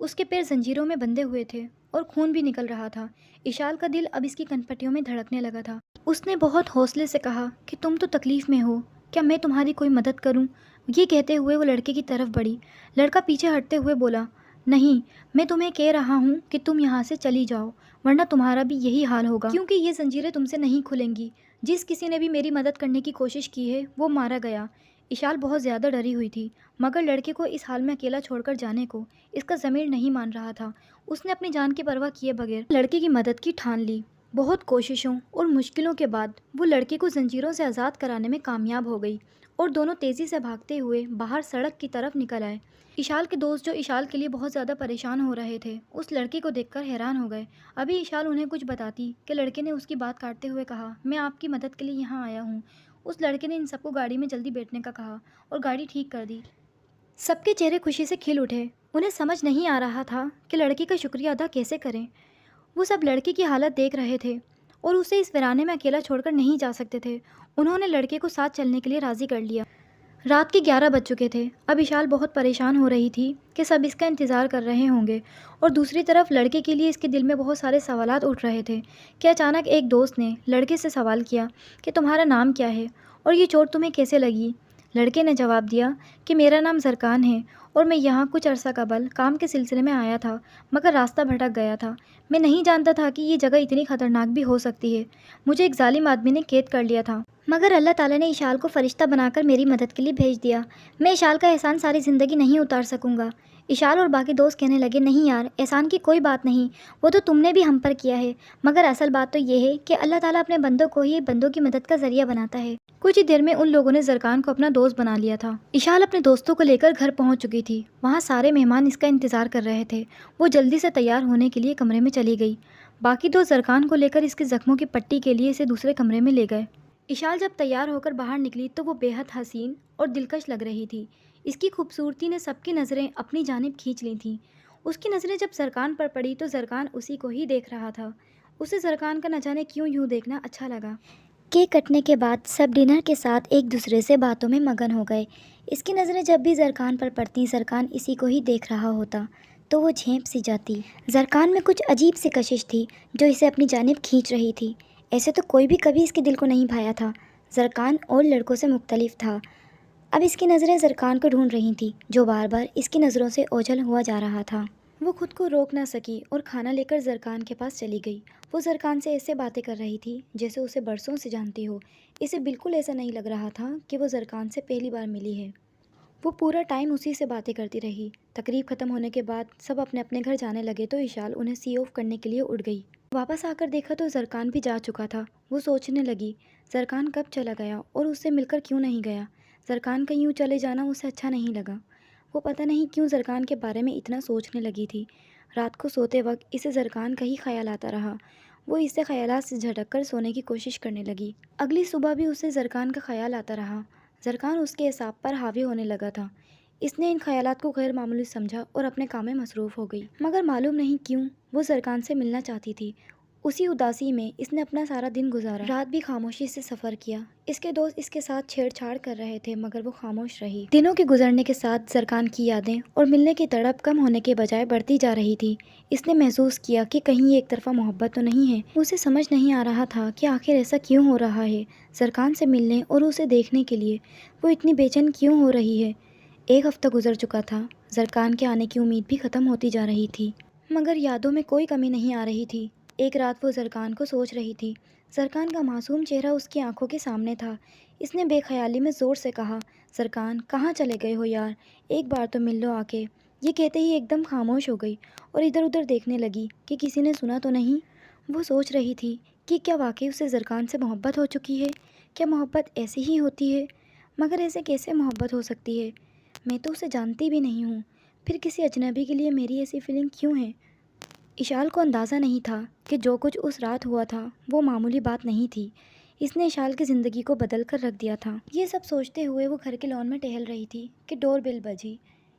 اس کے پیر زنجیروں میں بندھے ہوئے تھے اور خون بھی نکل رہا تھا۔ اشال کا دل اب اس کی کنپٹیوں میں دھڑکنے لگا تھا۔ اس نے بہت حوصلے سے کہا کہ تم تو تکلیف میں ہو، کیا میں تمہاری کوئی مدد کروں؟ یہ کہتے ہوئے وہ لڑکے کی طرف بڑھی۔ لڑکا پیچھے ہٹتے ہوئے بولا، نہیں، میں تمہیں کہہ رہا ہوں کہ تم یہاں سے چلی جاؤ، ورنہ تمہارا بھی یہی حال ہوگا، کیونکہ یہ زنجیریں تم سے نہیں کھلیں گی۔ جس کسی نے بھی میری مدد کرنے کی کوشش کی ہے وہ مارا گیا۔ اشال بہت زیادہ ڈری ہوئی تھی، مگر لڑکے کو اس حال میں اکیلا چھوڑ کر جانے کو اس کا ضمیر نہیں مان رہا تھا۔ اس نے اپنی جان کی پرواہ کیے بغیر لڑکے کی مدد کی ٹھان لی۔ بہت کوششوں اور مشکلوں کے بعد وہ لڑکے کو زنجیروں سے آزاد کرانے میں کامیاب ہو گئی اور دونوں تیزی سے بھاگتے ہوئے باہر سڑک کی طرف نکل آئے۔ اشال کے دوست، جو اشال کے لیے بہت زیادہ پریشان ہو رہے تھے، اس لڑکے کو دیکھ کر حیران ہو گئے۔ ابھی اشال انہیں کچھ بتاتی کہ لڑکے نے اس کی بات کاٹتے ہوئے کہا، میں آپ کی مدد کے لیے یہاں آیا ہوں۔ اس لڑکے نے ان سب کو گاڑی میں جلدی بیٹھنے کا کہا اور گاڑی ٹھیک کر دی۔ سب کے چہرے خوشی سے کھل اٹھے۔ انہیں سمجھ نہیں آ رہا تھا کہ لڑکے کا شکریہ ادا کیسے کریں۔ وہ سب لڑکے کی حالت دیکھ رہے تھے اور اسے اس ویرانے میں اکیلا چھوڑ کر نہیں جا سکتے تھے۔ انہوں نے لڑکے کو ساتھ چلنے کے لیے راضی کر لیا۔ رات کے 11 بج چکے تھے۔ اب اشال بہت پریشان ہو رہی تھی کہ سب اس کا انتظار کر رہے ہوں گے، اور دوسری طرف لڑکے کے لیے اس کے دل میں بہت سارے سوالات اٹھ رہے تھے کہ اچانک ایک دوست نے لڑکے سے سوال کیا کہ تمہارا نام کیا ہے اور یہ چوٹ تمہیں کیسے لگی؟ لڑکے نے جواب دیا کہ میرا نام زرکان ہے اور میں یہاں کچھ عرصہ قبل کام کے سلسلے میں آیا تھا، مگر راستہ بھٹک گیا تھا۔ میں نہیں جانتا تھا کہ یہ جگہ اتنی خطرناک بھی ہو سکتی ہے۔ مجھے ایک ظالم آدمی نے قید کر لیا تھا، مگر اللہ تعالیٰ نے اشال کو فرشتہ بنا کر میری مدد کے لیے بھیج دیا۔ میں اشال کا احسان ساری زندگی نہیں اتار سکوں گا۔ اشال اور باقی دوست کہنے لگے، نہیں یار، احسان کی کوئی بات نہیں، وہ تو تم نے بھی ہم پر کیا ہے، مگر اصل بات تو یہ ہے کہ اللہ تعالیٰ اپنے بندوں کو ہی بندوں کی مدد کا ذریعہ بناتا ہے۔ کچھ ہی دیر میں ان لوگوں نے زرکان کو اپنا دوست بنا لیا تھا۔ اشال اپنے دوستوں کو لے کر گھر پہنچ چکی تھی۔ وہاں سارے مہمان اس کا انتظار کر رہے تھے۔ وہ جلدی سے تیار ہونے کے لیے کمرے میں چلی گئی۔ باقی دو زرکان کو لے کر اس کے زخموں کی پٹی کے لیے اسے دوسرے کمرے میں لے گئے۔ اشال جب تیار ہو کر باہر نکلی تو وہ بے حد حسین اور دلکش لگ رہی تھی۔ اس کی خوبصورتی نے سب کی نظریں اپنی جانب کھینچ لی تھیں۔ اس کی نظریں جب زرکان پر پڑی تو زرکان اسی کو ہی دیکھ رہا تھا۔ اسے زرکان کا نہ جانے کیوں یوں دیکھنا اچھا لگا۔ کیک کٹنے کے بعد سب ڈنر کے ساتھ ایک دوسرے سے باتوں میں مگن ہو گئے۔ اس کی نظریں جب بھی زرکان پر پڑتی، زرکان اسی کو ہی دیکھ رہا ہوتا تو وہ جھیپ سی جاتی۔ زرکان میں کچھ عجیب سی کشش تھی جو اسے اپنی جانب کھینچ رہی تھی۔ ایسے تو کوئی بھی کبھی اس کے دل کو نہیں بھایا تھا۔ زرکان اور لڑکوں سے مختلف تھا۔ اب اس کی نظریں زرکان کو ڈھونڈ رہی تھیں جو بار بار اس کی نظروں سے اوجھل ہوا جا رہا تھا۔ وہ خود کو روک نہ سکی اور کھانا لے کر زرکان کے پاس چلی گئی۔ وہ زرکان سے ایسے باتیں کر رہی تھی جیسے اسے برسوں سے جانتی ہو۔ اسے بالکل ایسا نہیں لگ رہا تھا کہ وہ زرکان سے پہلی بار ملی ہے۔ وہ پورا ٹائم اسی سے باتیں کرتی رہی۔ تقریب ختم ہونے کے بعد سب اپنے اپنے گھر جانے لگے تو اشال انہیں سی آف کرنے کے لیے اٹھ گئی۔ واپس آ کر دیکھا تو زرکان بھی جا چکا تھا۔ وہ سوچنے لگی، زرکان کب چلا گیا اور اس سے مل کر کیوں نہیں گیا؟ زرکان کا یوں چلے جانا اسے اچھا نہیں لگا۔ وہ پتہ نہیں کیوں زرکان کے بارے میں اتنا سوچنے لگی تھی۔ رات کو سوتے وقت اسے زرکان کا ہی خیال آتا رہا۔ وہ اس سے خیالات سے جھٹک کر سونے کی کوشش کرنے لگی۔ اگلی صبح بھی اسے زرکان کا خیال آتا رہا۔ زرکان اس کے اعصاب پر حاوی ہونے لگا تھا۔ اس نے ان خیالات کو غیر معمولی سمجھا اور اپنے کام میں مصروف ہو گئی، مگر معلوم نہیں کیوں وہ زرکان سے ملنا چاہتی تھی۔ اسی اداسی میں اس نے اپنا سارا دن گزارا۔ رات بھی خاموشی سے سفر کیا۔ اس کے دوست اس کے ساتھ چھیڑ چھاڑ کر رہے تھے مگر وہ خاموش رہی۔ دنوں کے گزرنے کے ساتھ زرکان کی یادیں اور ملنے کی تڑپ کم ہونے کے بجائے بڑھتی جا رہی تھی۔ اس نے محسوس کیا کہ کہیں یہ ایک طرفہ محبت تو نہیں ہے۔ اسے سمجھ نہیں آ رہا تھا کہ آخر ایسا کیوں ہو رہا ہے۔ زرکان سے ملنے اور اسے دیکھنے کے لیے وہ اتنی بے چین کیوں ہو رہی ہے۔ ایک ہفتہ گزر چکا تھا۔ زرکان کے آنے کی امید بھی ختم ہوتی جا رہی تھی، مگر یادوں میں کوئی کمی نہیں آ رہی تھی۔ ایک رات وہ زرکان کو سوچ رہی تھی۔ زرکان کا معصوم چہرہ اس کی آنکھوں کے سامنے تھا۔ اس نے بے خیالی میں زور سے کہا، زرکان کہاں چلے گئے ہو یار، ایک بار تو مل لو آ کے۔ یہ کہتے ہی ایک دم خاموش ہو گئی اور ادھر ادھر دیکھنے لگی کہ کسی نے سنا تو نہیں۔ وہ سوچ رہی تھی کہ کیا واقعی اسے زرکان سے محبت ہو چکی ہے؟ کیا محبت ایسی ہی ہوتی ہے؟ مگر ایسے کیسے محبت ہو سکتی ہے؟ میں تو اسے جانتی بھی نہیں ہوں، پھر کسی اجنبی کے لیے میری ایسی فیلنگ کیوں ہے؟ اشال کو اندازہ نہیں تھا کہ جو کچھ اس رات ہوا تھا وہ معمولی بات نہیں تھی۔ اس نے اشال کی زندگی کو بدل کر رکھ دیا تھا۔ یہ سب سوچتے ہوئے وہ گھر کے لان میں ٹہل رہی تھی کہ ڈور بیل بجی۔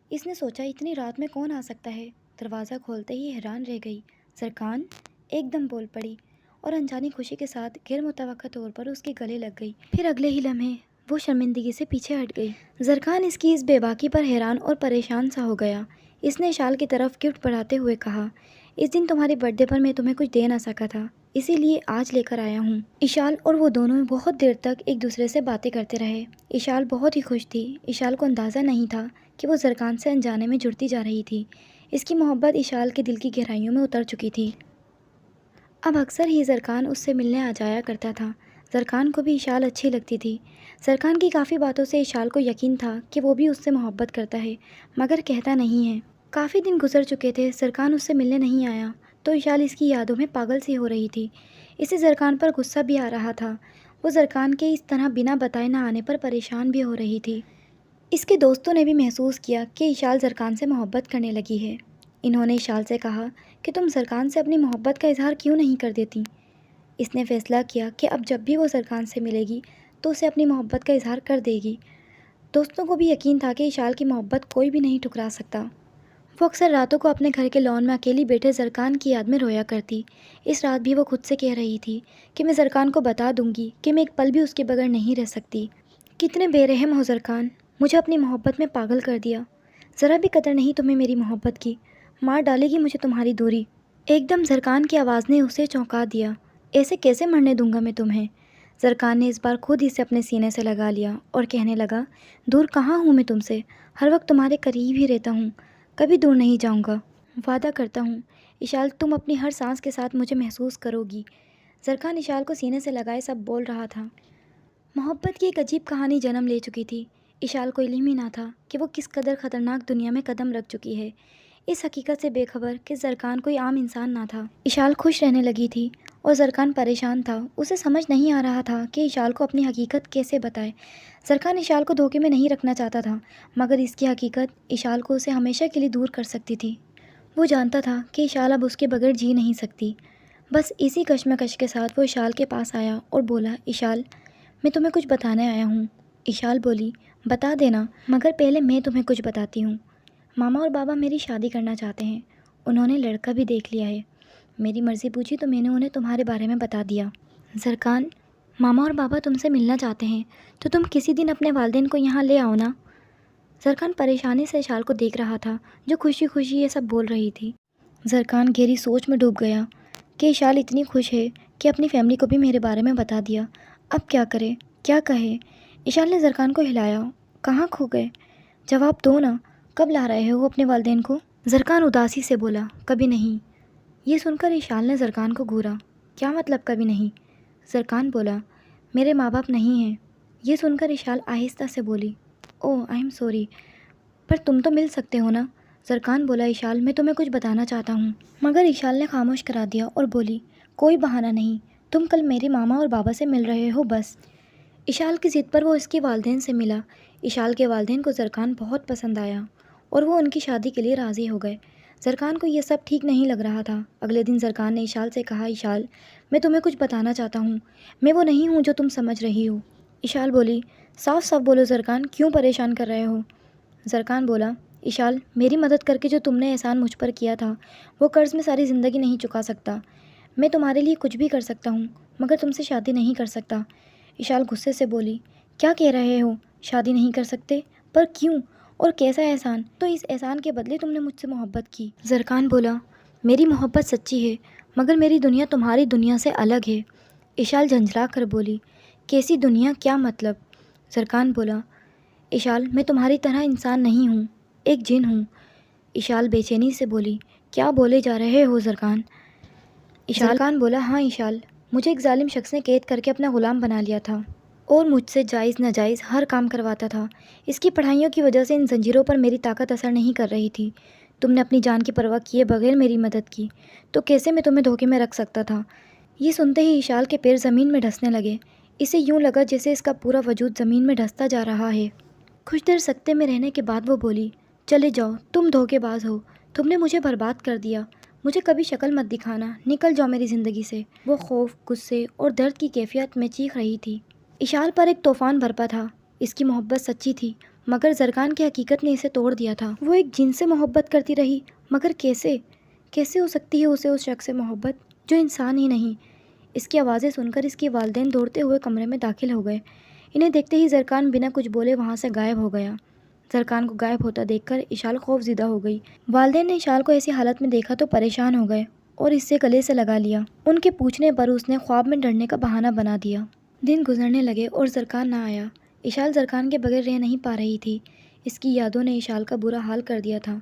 اس نے سوچا اتنی رات میں کون آ سکتا ہے؟ دروازہ کھولتے ہی حیران رہ گئی۔ زرکان ایک دم بول پڑی اور انجانی خوشی کے ساتھ غیر متوقع طور پر اس کے گلے لگ گئی۔ پھر اگلے ہی لمحے وہ شرمندگی سے پیچھے ہٹ گئی۔ زرکان اس کی اس بے باکی پر حیران اور پریشان سا ہو گیا۔ اس نے اشال کی طرف گفٹ بڑھاتے ہوئے کہا، اس دن تمہارے برتھ ڈے پر میں تمہیں کچھ دے نہ سکا تھا، اسی لیے آج لے کر آیا ہوں۔ اشال اور وہ دونوں بہت دیر تک ایک دوسرے سے باتیں کرتے رہے۔ اشال بہت ہی خوش تھی۔ اشال کو اندازہ نہیں تھا کہ وہ زرکان سے انجانے میں جڑتی جا رہی تھی۔ اس کی محبت اشال کے دل کی گہرائیوں میں اتر چکی تھی۔ اب اکثر ہی زرکان اس سے ملنے آ جایا کرتا تھا۔ زرکان کو بھی اشال اچھی لگتی تھی۔ زرکان کی کافی باتوں سے اشال کو یقین تھا کہ وہ بھی اس سے محبت کرتا ہے، مگر کہتا نہیں ہے۔ کافی دن گزر چکے تھے، زرکان اس سے ملنے نہیں آیا تو اشال اس کی یادوں میں پاگل سی ہو رہی تھی۔ اسے زرکان پر غصہ بھی آ رہا تھا۔ وہ زرکان کے اس طرح بنا بتائے نہ آنے پر پریشان بھی ہو رہی تھی۔ اس کے دوستوں نے بھی محسوس کیا کہ اشال زرکان سے محبت کرنے لگی ہے۔ انہوں نے اشال سے کہا کہ تم زرکان سے اپنی محبت کا اظہار کیوں نہیں کر دیتی؟ اس نے فیصلہ کیا کہ اب جب بھی وہ زرکان سے ملے گی تو اسے اپنی محبت کا اظہار کر دے گی۔ دوستوں کو بھی یقین تھا کہ اشال کی محبت کوئی بھی نہیں ٹھکرا سکتا۔ وہ اکثر راتوں کو اپنے گھر کے لان میں اکیلی بیٹھے زرکان کی یاد میں رویا کرتی۔ اس رات بھی وہ خود سے کہہ رہی تھی کہ میں زرکان کو بتا دوں گی کہ میں ایک پل بھی اس کے بغیر نہیں رہ سکتی۔ کتنے بے رحم ہو زرکان، مجھے اپنی محبت میں پاگل کر دیا۔ ذرا بھی قدر نہیں تمہیں میری محبت کی، مار ڈالے گی مجھے تمہاری دوری۔ ایک دم زرکان کی آواز نے اسے چونکا دیا۔ ایسے کیسے مرنے دوں گا میں تمہیں؟ زرکان نے اس بار خود ہی سے اپنے سینے سے لگا لیا اور کہنے لگا، دور کہاں ہوں میں تم سے، ہر وقت تمہارے قریب ہی رہتا ہوں، کبھی دور نہیں جاؤں گا، وعدہ کرتا ہوں۔ اشال، تم اپنی ہر سانس کے ساتھ مجھے محسوس کرو گی۔ زرکان اشال کو سینے سے لگائے سب بول رہا تھا۔ محبت کی ایک عجیب کہانی جنم لے چکی تھی۔ اشال کو علم ہی نہ تھا کہ وہ کس قدر خطرناک دنیا میں قدم رکھ چکی ہے، اس حقیقت سے بے خبر کہ زرکان کوئی عام انسان نہ تھا۔ اشال خوش رہنے لگی تھی اور زرکان پریشان تھا۔ اسے سمجھ نہیں آ رہا تھا کہ اشال کو اپنی حقیقت کیسے بتائے۔ زرکان اشال کو دھوکے میں نہیں رکھنا چاہتا تھا، مگر اس کی حقیقت اشال کو اسے ہمیشہ کے لیے دور کر سکتی تھی۔ وہ جانتا تھا کہ اشال اب اس کے بغیر جی نہیں سکتی۔ بس اسی کشمکش کے ساتھ وہ اشال کے پاس آیا اور بولا، اشال، میں تمہیں کچھ بتانے آیا ہوں۔ اشال بولی، بتا دینا، مگر پہلے میں تمہیں کچھ بتاتی ہوں۔ ماما اور بابا میری شادی کرنا چاہتے ہیں، انہوں نے لڑکا بھی دیکھ لیا ہے۔ میری مرضی پوچھی تو میں نے انہیں تمہارے بارے میں بتا دیا۔ زرکان، ماما اور بابا تم سے ملنا چاہتے ہیں تو تم کسی دن اپنے والدین کو یہاں لے آؤ نا۔ زرکان پریشانی سے اشال کو دیکھ رہا تھا جو خوشی خوشی یہ سب بول رہی تھی۔ زرکان گہری سوچ میں ڈوب گیا کہ اشال اتنی خوش ہے کہ اپنی فیملی کو بھی میرے بارے میں بتا دیا، اب کیا کرے، کیا کہے؟ اشال نے زرکان کو ہلایا، کہاں کھو گئے؟ جواب دو نا، کب لا رہے ہو اپنے والدین کو؟ زرکان اداسی سے بولا، کبھی نہیں۔ یہ سن کر اشال نے زرکان کو گھورا، کیا مطلب کبھی نہیں؟ زرکان بولا، میرے ماں باپ نہیں ہیں۔ یہ سن کر اشال آہستہ سے بولی، اوہ آئی ایم سوری، پر تم تو مل سکتے ہو نا؟ زرکان بولا، اشال، میں تمہیں کچھ بتانا چاہتا ہوں۔ مگر اشال نے خاموش کرا دیا اور بولی، کوئی بہانہ نہیں، تم کل میرے ماما اور بابا سے مل رہے ہو بس۔ اشال کی ضد پر وہ اس کے والدین سے ملا۔ اشال کے والدین کو زرکان بہت پسند آیا اور وہ ان کی شادی کے لیے راضی ہو گئے۔ زرکان کو یہ سب ٹھیک نہیں لگ رہا تھا۔ اگلے دن زرکان نے اشال سے کہا، اشال، میں تمہیں کچھ بتانا چاہتا ہوں، میں وہ نہیں ہوں جو تم سمجھ رہی ہو۔ اشال بولی، صاف صاف بولو زرکان، کیوں پریشان کر رہے ہو؟ زرکان بولا، اشال، میری مدد کر کے جو تم نے احسان مجھ پر کیا تھا وہ قرض میں ساری زندگی نہیں چکا سکتا۔ میں تمہارے لیے کچھ بھی کر سکتا ہوں مگر تم سے شادی نہیں کر سکتا۔ اشال غصے سے بولی، کیا کہہ رہے ہو؟ شادی نہیں کر سکتے؟ پر کیوں اور کیسا احسان؟ تو اس احسان کے بدلے تم نے مجھ سے محبت کی۔ زرکان بولا، میری محبت سچی ہے مگر میری دنیا تمہاری دنیا سے الگ ہے۔ اشال جھنجھلا کر بولی، کیسی دنیا، کیا مطلب؟ زرکان بولا، اشال، میں تمہاری طرح انسان نہیں ہوں، ایک جن ہوں۔ اشال بے چینی سے بولی، کیا بولے جا رہے ہو زرکان؟ زرکان بولا، ہاں اشال، مجھے ایک ظالم شخص نے قید کر کے اپنا غلام بنا لیا تھا اور مجھ سے جائز ناجائز ہر کام کرواتا تھا۔ اس کی پڑھائیوں کی وجہ سے ان زنجیروں پر میری طاقت اثر نہیں کر رہی تھی۔ تم نے اپنی جان کی پرواہ کیے بغیر میری مدد کی، تو کیسے میں تمہیں دھوکے میں رکھ سکتا تھا؟ یہ سنتے ہی اشال کے پیر زمین میں ڈھسنے لگے۔ اسے یوں لگا جیسے اس کا پورا وجود زمین میں ڈھستا جا رہا ہے۔ کچھ دیر سکتے میں رہنے کے بعد وہ بولی، چلے جاؤ، تم دھوکے باز ہو، تم نے مجھے برباد کر دیا، مجھے کبھی شکل مت دکھانا، نکل جاؤ میری زندگی سے۔ وہ خوف، غصے اور درد کی کیفیت میں چیخ رہی تھی۔ اشال پر ایک طوفان برپا تھا۔ اس کی محبت سچی تھی مگر زرکان کی حقیقت نے اسے توڑ دیا تھا۔ وہ ایک جن سے محبت کرتی رہی مگر کیسے ہو سکتی ہے اسے اس شخص سے محبت جو انسان ہی نہیں؟ اس کی آوازیں سن کر اس کے والدین دوڑتے ہوئے کمرے میں داخل ہو گئے۔ انہیں دیکھتے ہی زرکان بنا کچھ بولے وہاں سے غائب ہو گیا۔ زرکان کو غائب ہوتا دیکھ کر اشال خوف زدہ ہو گئی۔ والدین نے اشال کو ایسی حالت میں دیکھا تو پریشان ہو گئے اور اس سے گلے سے لگا لیا۔ ان کے پوچھنے پر اس نے خواب میں ڈرنے کا بہانہ بنا دیا۔ دن گزرنے لگے اور زرکان نہ آیا۔ اشال زرکان کے بغیر رہ نہیں پا رہی تھی۔ اس کی یادوں نے اشال کا برا حال کر دیا تھا۔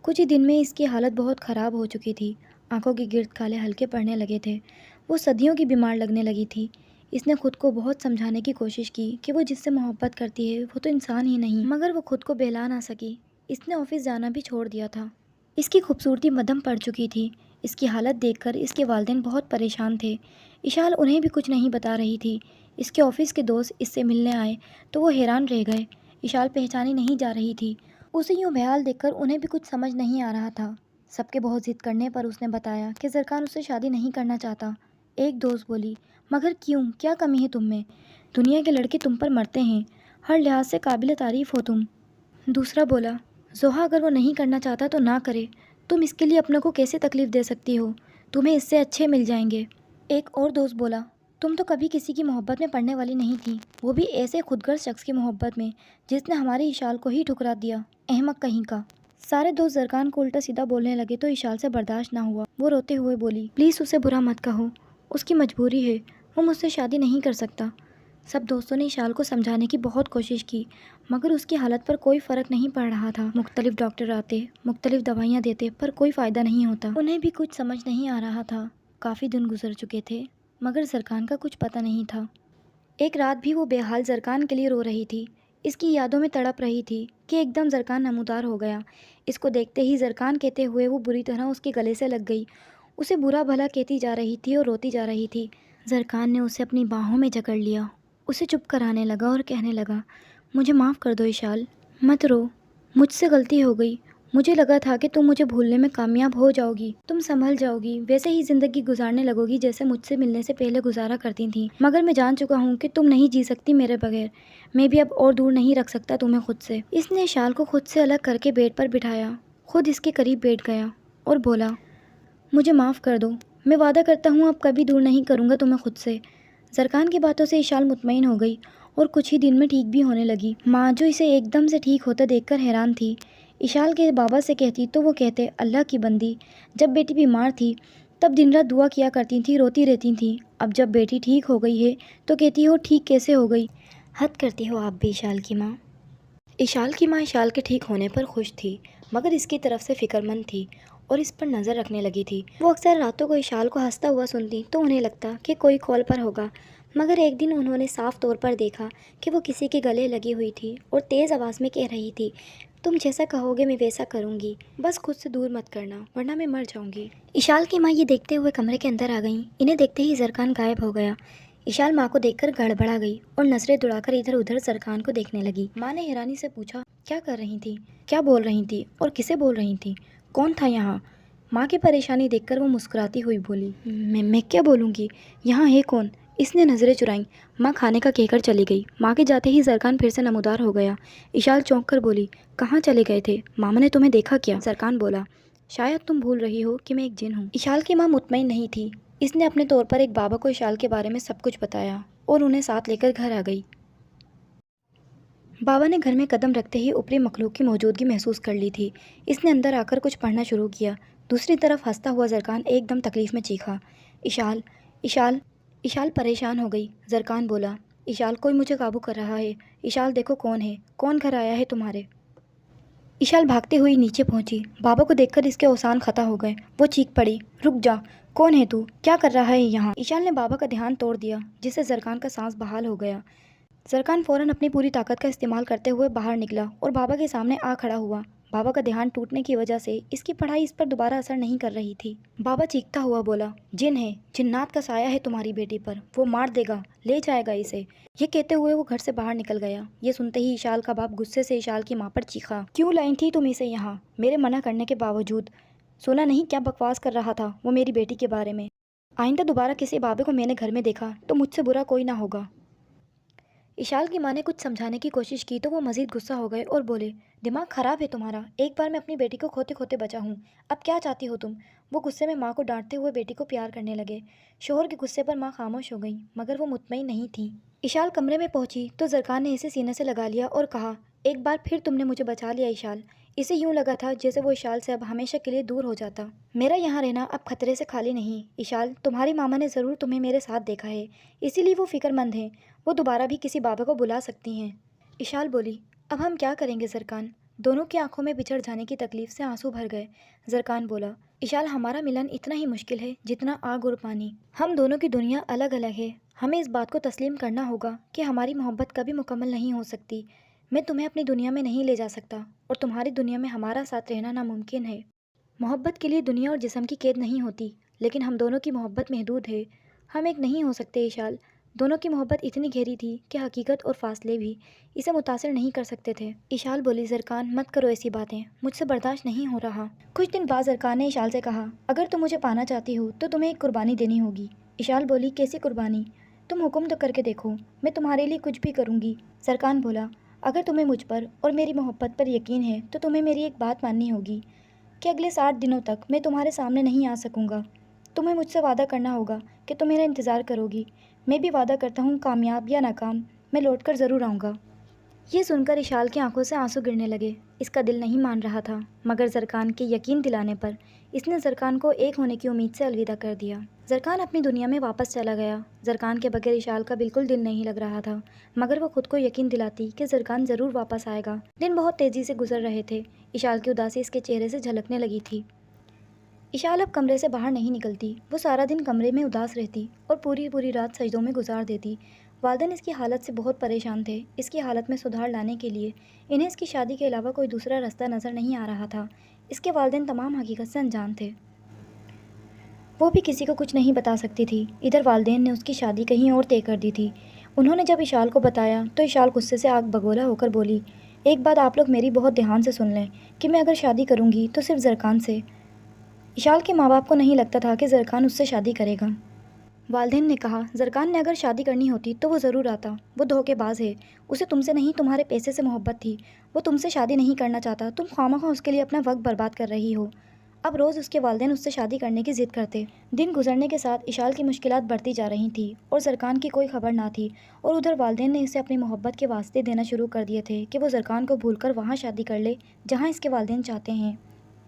کچھ ہی دن میں اس کی حالت بہت خراب ہو چکی تھی۔ آنکھوں کے گرد کالے ہلکے پڑنے لگے تھے۔ وہ صدیوں کی بیمار لگنے لگی تھی۔ اس نے خود کو بہت سمجھانے کی کوشش کی کہ وہ جس سے محبت کرتی ہے وہ تو انسان ہی نہیں، مگر وہ خود کو بہلا نہ سکی۔ اس نے آفس جانا بھی چھوڑ دیا تھا۔ اس کی خوبصورتی مدھم پڑ چکی تھی۔ اس کی حالت دیکھ کر اس کے والدین بہت پریشان تھے۔ اشال انہیں بھی کچھ نہیں بتا رہی تھی۔ اس کے آفس کے دوست اس سے ملنے آئے تو وہ حیران رہ گئے۔ اشال پہچانی نہیں جا رہی تھی۔ اسے یوں بحال دیکھ کر انہیں بھی کچھ سمجھ نہیں آ رہا تھا۔ سب کے بہت ضد کرنے پر اس نے بتایا کہ زرکان اس سے شادی نہیں کرنا چاہتا۔ ایک دوست بولی، مگر کیوں؟ کیا کمی ہے تم میں؟ دنیا کے لڑکے تم پر مرتے ہیں، ہر لحاظ سے قابل تعریف ہو تم۔ دوسرا بولا، زوہا اگر وہ نہیں کرنا چاہتا تو نہ کرے، تم اس کے لیے اپنے کو کیسے تکلیف دے سکتی ہو؟ تمہیں اس سے اچھے مل جائیں گے۔ ایک اور دوست بولا، تم تو کبھی کسی کی محبت میں پڑنے والی نہیں تھی، وہ بھی ایسے خودغرض شخص کی محبت میں جس نے ہماری اشال کو ہی ٹھکرا دیا، احمق کہیں کا۔ سارے دوست زرکان کو الٹا سیدھا بولنے لگے تو اشال سے برداشت نہ ہوا۔ وہ روتے ہوئے بولی، پلیز اسے برا مت کہو، اس کی مجبوری ہے، وہ مجھ سے شادی نہیں کر سکتا۔ سب دوستوں نے اشال کو سمجھانے کی بہت کوشش کی مگر اس کی حالت پر کوئی فرق نہیں پڑ رہا تھا۔ مختلف ڈاکٹر آتے، مختلف دوائیاں دیتے پر کوئی فائدہ نہیں ہوتا۔ انہیں بھی کچھ سمجھ نہیں آ رہا تھا۔ کافی دن گزر چکے تھے مگر زرکان کا کچھ پتہ نہیں تھا۔ ایک رات بھی وہ بے حال زرکان کے لیے رو رہی تھی۔ اس کی یادوں میں تڑپ رہی تھی کہ ایک دم زرکان نمودار ہو گیا۔ اس کو دیکھتے ہی زرکان کہتے ہوئے وہ بری طرح اس کے گلے سے لگ گئی۔ اسے برا بھلا کہتی جا رہی تھی اور روتی جا رہی تھی۔ زرکان نے اسے اپنی باہوں میں جکڑ لیا، اسے چپ کرانے لگا اور کہنے لگا، مجھے معاف کر دو اشال، مت رو، مجھ سے غلطی ہو گئی۔ مجھے لگا تھا کہ تم مجھے بھولنے میں کامیاب ہو جاؤ گی، تم سنبھل جاؤ گی، ویسے ہی زندگی گزارنے لگو گی جیسے مجھ سے ملنے سے پہلے گزارا کرتی تھیں، مگر میں جان چکا ہوں کہ تم نہیں جی سکتی میرے بغیر۔ میں بھی اب اور دور نہیں رکھ سکتا تمہیں خود سے۔ اس نے اشال کو خود سے الگ کر کے بیڈ پر بٹھایا، خود اس کے قریب بیٹھ گیا اور بولا، مجھے معاف کر دو، میں وعدہ کرتا ہوں اب کبھی دور نہیں کروں گا تمہیں خود سے۔ زرکان کی باتوں سے اشال مطمئن ہو گئی اور کچھ ہی دن میں ٹھیک بھی ہونے لگی۔ ماں جو اسے ایک دم سے ٹھیک ہوتا دیکھ کر حیران تھی۔ اشال کے بابا سے کہتی تو وہ کہتے، اللہ کی بندی، جب بیٹی بیمار تھی تب دن رات دعا کیا کرتی تھی، روتی رہتی تھیں، اب جب بیٹی ٹھیک ہو گئی ہے تو کہتی ہو ٹھیک کیسے ہو گئی؟ حد کرتی ہو آپ بھی اشال کی ماں۔ اشال کی ماں اشال کے ٹھیک ہونے پر خوش تھی مگر اس کی طرف سے فکر مند تھی اور اس پر نظر رکھنے لگی تھی۔ وہ اکثر راتوں کو اشال کو ہنستا ہوا سنتی تو انہیں لگتا کہ کوئی کال پر ہوگا، مگر ایک دن انہوں نے صاف طور پر دیکھا کہ وہ کسی کے گلے لگی ہوئی تھی اور تیز آواز میں کہہ رہی تھی، تم جیسا کہو گے میں ویسا کروں گی، بس خود سے دور مت کرنا ورنہ میں مر جاؤں گی۔ اشال کی ماں یہ دیکھتے ہوئے کمرے کے اندر آ گئیں۔ انہیں دیکھتے ہی زرکان غائب ہو گیا۔ اشال ماں کو دیکھ کر گڑبڑا گئی اور نظریں دوڑا کر ادھر ادھر زرکان کو دیکھنے لگی۔ ماں نے حیرانی سے پوچھا، کیا کر رہی تھی؟ کیا بول رہی تھی اور کسے بول رہی تھی؟ کون تھا یہاں؟ ماں کی پریشانی دیکھ کر وہ مسکراتی ہوئی بولی، میں کیا بولوں گی، یہاں ہے کون؟ اس نے نظریں چرائیں۔ ماں کھانے کا کہہ کر چلی گئی۔ ماں کے جاتے ہی زرکان پھر سے نمودار ہو گیا۔ اشال چونک کر بولی، کہاں چلے گئے تھے؟ ماما نے تمہیں دیکھا کیا؟ زرکان بولا، شاید تم بھول رہی ہو کہ میں ایک جن ہوں۔ اشال کی ماں مطمئن نہیں تھی۔ اس نے اپنے طور پر ایک بابا کو اشال کے بارے میں سب کچھ بتایا اور انہیں ساتھ لے کر گھر آ گئی۔ بابا نے گھر میں قدم رکھتے ہی اوپری مخلوق کی موجودگی محسوس کر لی تھی۔ اس نے اندر آ کر کچھ پڑھنا شروع کیا۔ دوسری طرف ہنستا ہوا زرکان ایک دم تکلیف میں چیخا، اشال اشال اشال پریشان ہو گئی۔ زرکان بولا، اشال کوئی مجھے قابو کر رہا ہے، اشال دیکھو کون ہے، کون گھر آیا ہے تمہارے؟ اشال بھاگتے ہوئی نیچے پہنچی۔ بابا کو دیکھ کر اس کے اوسان خطا ہو گئے۔ وہ چیخ پڑی، رک جا، کون ہے تو؟ کیا کر رہا ہے یہاں؟ اشال نے بابا کا دھیان توڑ دیا جس سے زرکان کا سانس بحال ہو گیا۔ زرکان فوراً اپنی پوری طاقت کا استعمال کرتے ہوئے باہر نکلا اور بابا کے سامنے آ کھڑا ہوا۔ بابا کا دھیان ٹوٹنے کی وجہ سے اس کی پڑھائی اس پر دوبارہ اثر نہیں کر رہی تھی۔ بابا چیختا ہوا بولا، جن ہے، جنات کا سایہ ہے تمہاری بیٹی پر، وہ مار دے گا، لے جائے گا اسے۔ یہ کہتے ہوئے وہ گھر سے باہر نکل گیا۔ یہ سنتے ہی اشال کا باپ غصے سے اشال کی ماں پر چیخا، کیوں لائی تھی تم اسے یہاں میرے منع کرنے کے باوجود؟ سنا نہیں کیا بکواس کر رہا تھا وہ میری بیٹی کے بارے میں؟ آئندہ دوبارہ کسی بابے کو میں نے گھر میں دیکھا تو مجھ سے برا کوئی نہ ہوگا۔ اشال کی ماں نے کچھ سمجھانے کی کوشش کی تو وہ مزید غصہ ہو گئے اور بولے، دماغ خراب ہے تمہارا، ایک بار میں اپنی بیٹی کو کھوتے کھوتے بچا ہوں، اب کیا چاہتی ہو تم؟ وہ غصے میں ماں کو ڈانٹتے ہوئے بیٹی کو پیار کرنے لگے۔ شوہر کے غصے پر ماں خاموش ہو گئی مگر وہ مطمئن نہیں تھی۔ اشال کمرے میں پہنچی تو زرکان نے اسے سینے سے لگا لیا اور کہا، ایک بار پھر تم نے مجھے بچا لیا اشال۔ اسے یوں لگا تھا جیسے وہ اشال سے اب ہمیشہ کے لیے دور ہو جاتا۔ میرا یہاں رہنا اب خطرے سے خالی نہیں اشال، تمہاری ماما نے ضرور تمہیں میرے ساتھ دیکھا ہے، اسی لیے وہ فکر مند ہیں، وہ دوبارہ بھی کسی بابا کو بلا سکتی ہیں۔ اشال بولی، اب ہم کیا کریں گے زرکان؟ دونوں کی آنکھوں میں بچھڑ جانے کی تکلیف سے آنسو بھر گئے۔ زرکان بولا، اشال ہمارا ملن اتنا ہی مشکل ہے جتنا آگ اور پانی۔ ہم دونوں کی دنیا الگ الگ ہے، ہمیں اس بات کو تسلیم کرنا ہوگا کہ ہماری محبت کبھی مکمل نہیں ہو سکتی۔ میں تمہیں اپنی دنیا میں نہیں لے جا سکتا اور تمہاری دنیا میں ہمارا ساتھ رہنا ناممکن ہے۔ محبت کے لیے دنیا اور جسم کی قید نہیں ہوتی، لیکن ہم دونوں کی محبت محدود ہے، ہم ایک نہیں ہو سکتے اشال۔ دونوں کی محبت اتنی گہری تھی کہ حقیقت اور فاصلے بھی اسے متاثر نہیں کر سکتے تھے۔ اشال بولی، زرکان مت کرو ایسی باتیں، مجھ سے برداشت نہیں ہو رہا۔ کچھ دن بعد زرکان نے اشال سے کہا، اگر تم مجھے پانا چاہتی ہو تو تمہیں ایک قربانی دینی ہوگی۔ اشال بولی، کیسی قربانی؟ تم حکم تو کر کے دیکھو، میں تمہارے لیے کچھ بھی کروں گی۔ زرکان بولا، اگر تمہیں مجھ پر اور میری محبت پر یقین ہے تو تمہیں میری ایک بات ماننی ہوگی کہ اگلے 60 دنوں تک میں تمہارے سامنے نہیں آ سکوں گا۔ تمہیں مجھ سے وعدہ کرنا ہوگا کہ تم میرا انتظار کرو گی۔ میں بھی وعدہ کرتا ہوں، کامیاب یا ناکام میں لوٹ کر ضرور آؤں گا۔ یہ سن کر اشال کی آنکھوں سے آنسو گرنے لگے۔ اس کا دل نہیں مان رہا تھا، مگر زرکان کے یقین دلانے پر اس نے زرکان کو ایک ہونے کی امید سے الوداع کر دیا۔ زرکان اپنی دنیا میں واپس چلا گیا۔ زرکان کے بغیر اشال کا بالکل دل نہیں لگ رہا تھا، مگر وہ خود کو یقین دلاتی کہ زرکان ضرور واپس آئے گا۔ دن بہت تیزی سے گزر رہے تھے، اشال کی اداسی اس کے چہرے سے جھلکنے لگی تھی۔ اشال اب کمرے سے باہر نہیں نکلتی، وہ سارا دن کمرے میں اداس رہتی اور پوری رات سجدوں میں گزار دیتی۔ والدین اس کی حالت سے بہت پریشان تھے۔ اس کی حالت میں سدھار لانے کے لیے انہیں اس کی شادی کے علاوہ کوئی دوسرا راستہ نظر نہیں آ رہا تھا۔ اس کے والدین تمام حقیقت سے انجان تھے، وہ بھی کسی کو کچھ نہیں بتا سکتی تھی۔ ادھر والدین نے اس کی شادی کہیں اور طے کر دی تھی۔ انہوں نے جب اشال کو بتایا تو اشال غصے سے آگ بگولا ہو کر بولی، ایک بات آپ لوگ میری بہت دھیان سے سن لیں کہ میں اگر شادی کروں گی تو صرف زرکان سے۔ اشال کے ماں باپ کو نہیں لگتا تھا کہ زرکان اس سے شادی کرے گا۔ والدین نے کہا، زرکان نے اگر شادی کرنی ہوتی تو وہ ضرور آتا، وہ دھوکے باز ہے، اسے تم سے نہیں تمہارے پیسے سے محبت تھی، وہ تم سے شادی نہیں کرنا چاہتا، تم خواہ اس کے لیے اپنا وقت برباد کر رہی ہو۔ اب روز اس کے والدین اس سے شادی کرنے کی ضد کرتے۔ دن گزرنے کے ساتھ اشال کی مشکلات بڑھتی جا رہی تھیں اور زرکان کی کوئی خبر نہ تھی، اور ادھر والدین نے اسے اپنی محبت کے واسطے دینا شروع کر دیے تھے کہ وہ زرکان کو بھول کر وہاں شادی کر لے جہاں اس کے والدین چاہتے ہیں۔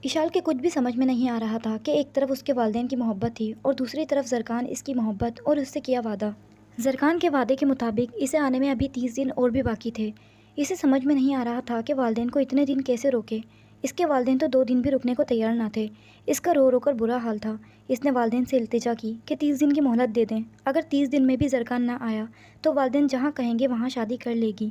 اشال کے کچھ بھی سمجھ میں نہیں آ رہا تھا کہ ایک طرف اس کے والدین کی محبت تھی اور دوسری طرف زرکان اس کی محبت اور اس سے کیا وعدہ۔ زرکان کے وعدے کے مطابق اسے آنے میں ابھی 30 دن اور بھی باقی تھے۔ اسے سمجھ میں نہیں آ رہا تھا کہ والدین کو اتنے دن کیسے روکے۔ اس کے والدین تو 2 دن بھی رکنے کو تیار نہ تھے۔ اس کا رو رو کر برا حال تھا۔ اس نے والدین سے التجا کی کہ 30 دن کی مہلت دے دیں، اگر 30 دن میں بھی زرکان نہ آیا تو والدین جہاں کہیں گے وہاں شادی کر لے گی۔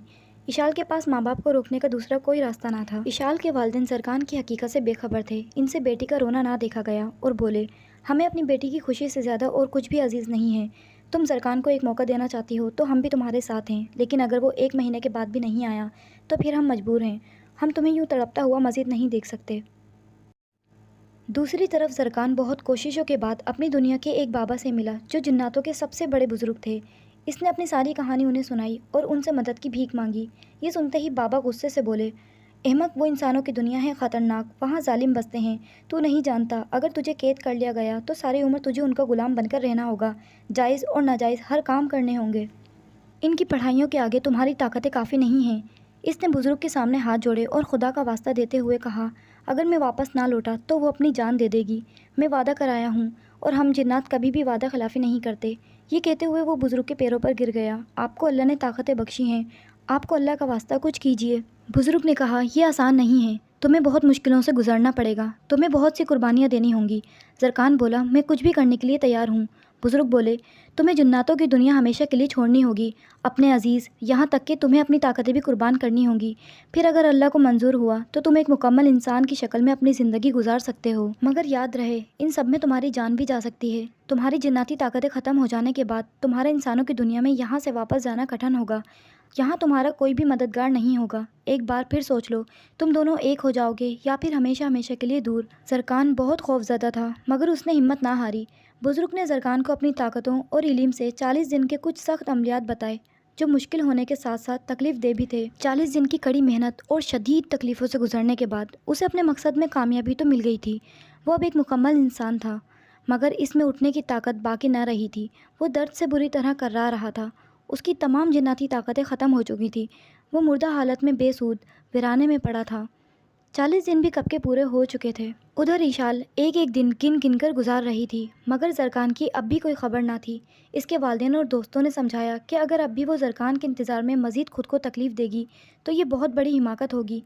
اشال کے پاس ماں باپ کو روکنے کا دوسرا کوئی راستہ نہ تھا۔ اشال کے والدین زرکان کی حقیقت سے بے خبر تھے۔ ان سے بیٹی کا رونا نہ دیکھا گیا اور بولے، ہمیں اپنی بیٹی کی خوشی سے زیادہ اور کچھ بھی عزیز نہیں ہے۔ تم زرکان کو ایک موقع دینا چاہتی ہو تو ہم بھی تمہارے ساتھ ہیں، لیکن اگر وہ 1 مہینے کے بعد بھی نہیں آیا تو پھر ہم مجبور ہیں، ہم تمہیں یوں تڑپتا ہوا مزید نہیں دیکھ سکتے۔ دوسری طرف زرکان بہت کوششوں کے بعد اپنی دنیا کے ایک بابا سے ملا جو جناتوں کے سب سے بڑے بزرگ تھے۔ اس نے اپنی ساری کہانی انہیں سنائی اور ان سے مدد کی بھیک مانگی۔ یہ سنتے ہی بابا غصے سے بولے، احمق، وہ انسانوں کی دنیا ہے خطرناک، وہاں ظالم بستے ہیں، تو نہیں جانتا اگر تجھے قید کر لیا گیا تو ساری عمر تجھے ان کا غلام بن کر رہنا ہوگا، جائز اور ناجائز ہر کام کرنے ہوں گے، ان کی پڑھائیوں کے آگے تمہاری طاقتیں کافی نہیں ہیں۔ اس نے بزرگ کے سامنے ہاتھ جوڑے اور خدا کا واسطہ دیتے ہوئے کہا، اگر میں واپس نہ لوٹا تو وہ اپنی جان دے دے گی، میں وعدہ کرایا ہوں اور ہم جنات کبھی بھی وعدہ خلافی نہیں کرتے۔ یہ کہتے ہوئے وہ بزرگ کے پیروں پر گر گیا، آپ کو اللہ نے طاقتیں بخشی ہیں، آپ کو اللہ کا واسطہ کچھ کیجیے۔ بزرگ نے کہا، یہ آسان نہیں ہے، تمہیں بہت مشکلوں سے گزرنا پڑے گا، تمہیں بہت سی قربانیاں دینی ہوں گی۔ زرکان بولا، میں کچھ بھی کرنے کے لیے تیار ہوں۔ بزرگ بولے، تمہیں جناتوں کی دنیا ہمیشہ کے لیے چھوڑنی ہوگی، اپنے عزیز، یہاں تک کہ تمہیں اپنی طاقتیں بھی قربان کرنی ہوں گی، پھر اگر اللہ کو منظور ہوا تو تم ایک مکمل انسان کی شکل میں اپنی زندگی گزار سکتے ہو، مگر یاد رہے ان سب میں تمہاری جان بھی جا سکتی ہے۔ تمہاری جناتی طاقتیں ختم ہو جانے کے بعد تمہارا انسانوں کی دنیا میں یہاں سے واپس جانا کٹھن ہوگا، یہاں تمہارا کوئی بھی مددگار نہیں ہوگا۔ ایک بار پھر سوچ لو، تم دونوں ایک ہو جاؤ گے یا پھر ہمیشہ ہمیشہ کے لیے دور۔ زرکان بہت خوفزدہ تھا مگر اس نے ہمت نہ ہاری۔ بزرگ نے زرکان کو اپنی طاقتوں اور علم سے 40 دن کے کچھ سخت عملیات بتائے جو مشکل ہونے کے ساتھ ساتھ تکلیف دہ بھی تھے۔ 40 دن کی کڑی محنت اور شدید تکلیفوں سے گزرنے کے بعد اسے اپنے مقصد میں کامیابی تو مل گئی تھی، وہ اب ایک مکمل انسان تھا، مگر اس میں اٹھنے کی طاقت باقی نہ رہی تھی۔ وہ درد سے بری طرح کرا رہا تھا، اس کی تمام جناتی طاقتیں ختم ہو چکی تھیں، وہ مردہ حالت میں بے سود ویرانے میں پڑا تھا۔ 40 دن بھی کب کے پورے ہو چکے تھے۔ ادھر ایشال ایک ایک دن گن گن کر گزار رہی تھی، مگر زرکان کی اب بھی کوئی خبر نہ تھی۔ اس کے والدین اور دوستوں نے سمجھایا کہ اگر اب بھی وہ زرکان کے انتظار میں مزید خود کو تکلیف دے گی تو یہ بہت بڑی حماقت ہوگی۔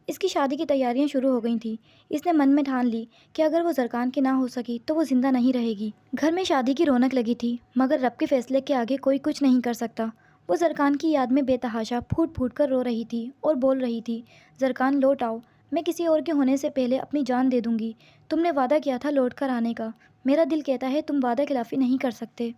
اس کی شادی کی تیاریاں شروع ہو گئی تھیں۔ اس نے من میں ٹھان لی کہ اگر وہ زرکان کی نہ ہو سکی تو وہ زندہ نہیں رہے گی۔ گھر میں شادی کی رونق لگی تھی، مگر رب کے فیصلے کے آگے کوئی کچھ نہیں کر سکتا۔ وہ زرکان کی یاد میں بے تحاشا پھوٹ پھوٹ کر رو رہی تھی اور بول رہی تھی، زرکان لوٹ آؤ، میں کسی اور کے ہونے سے پہلے اپنی جان دے دوں گی۔ تم نے وعدہ کیا تھا لوٹ کر آنے کا، میرا دل کہتا ہے تم وعدہ خلافی نہیں کر سکتے۔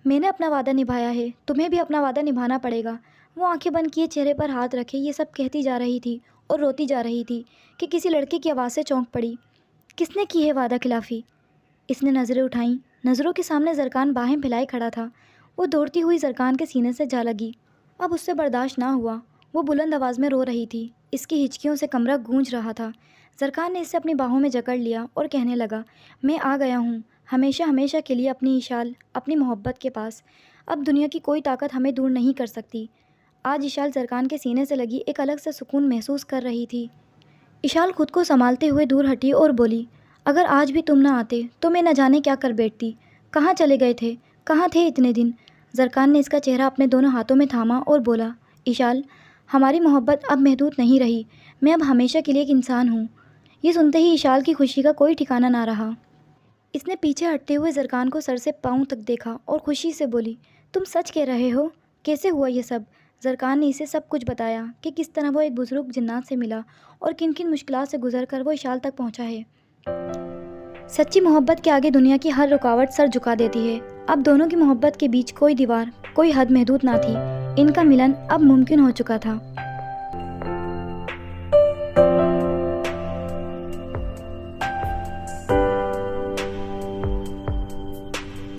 میں نے اپنا وعدہ نبھایا ہے، تمہیں بھی اپنا وعدہ نبھانا پڑے گا۔ وہ آنکھیں بند کیے چہرے پر ہاتھ رکھے یہ سب کہتی جا رہی تھی اور روتی جا رہی تھی کہ کسی لڑکے کی آواز سے چونک پڑی، کس نے کی ہے وعدہ خلافی؟ اس نے نظریں اٹھائیں، نظروں کے سامنے زرکان باہیں پھیلائے کھڑا تھا۔ وہ دوڑتی ہوئی زرکان کے سینے سے جا لگی۔ اب اس سے برداشت نہ ہوا، وہ بلند آواز میں رو رہی تھی، اس کی ہچکیوں سے کمرہ گونج رہا تھا۔ زرکان نے اسے اپنی باہوں میں جکڑ لیا اور کہنے لگا، میں آ گیا ہوں ہمیشہ ہمیشہ کے لیے اپنی ایشال، اپنی محبت کے پاس۔ اب دنیا کی کوئی طاقت ہمیں دور نہیں کر سکتی۔ آج ایشال زرکان کے سینے سے لگی ایک الگ سے سکون محسوس کر رہی تھی۔ ایشال خود کو سنبھالتے ہوئے دور ہٹی اور بولی، اگر آج بھی تم نہ آتے تو میں نہ جانے کیا کر بیٹھتی۔ کہاں چلے گئے تھے، کہاں تھے اتنے دن؟ زرکان نے اس کا چہرہ اپنے دونوں ہاتھوں میں تھاما اور بولا، ایشال، ہماری محبت اب محدود نہیں رہی، میں اب ہمیشہ کے لیے ایک انسان ہوں۔ یہ سنتے ہی ایشال کی خوشی کا کوئی ٹھکانہ نہ رہا۔ اس نے پیچھے ہٹتے ہوئے زرکان کو سر سے پاؤں تک دیکھا اور خوشی سے بولی، تم سچ کہہ رہے ہو؟ کیسے ہوا یہ سب؟ زرکان نے اسے سب کچھ بتایا کہ کس طرح وہ ایک بزرگ جنات سے ملا اور کن کن مشکلات سے گزر کر وہ ایشال تک پہنچا ہے۔ سچی محبت کے آگے دنیا کی ہر رکاوٹ سر جھکا دیتی ہے۔ اب دونوں کی محبت کے بیچ کوئی دیوار، کوئی حد محدود نہ تھی۔ ان کا ملن اب ممکن ہو چکا تھا۔